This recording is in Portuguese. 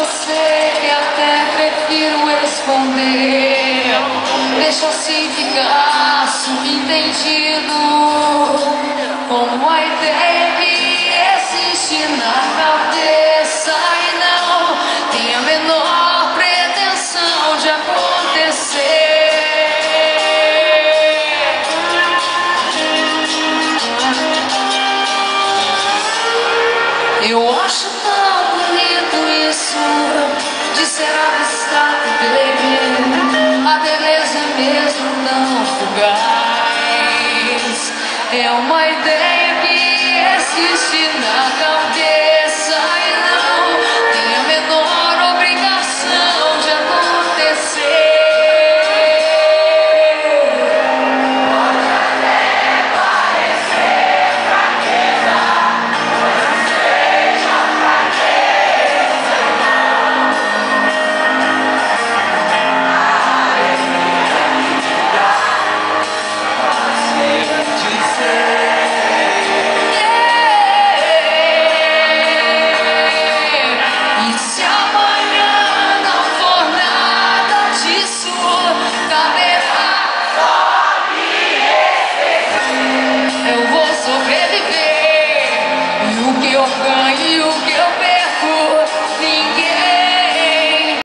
você que até prefiro esconder. Deixa assim ficar subentendido, como a ideia que existe na cabeça e não tem a menor pretensão de acontecer. Eu acho tão bonito isso de ser abstrato, baby. A beleza é mesmo tão fugaz. É uma ideia que existe na cabeça.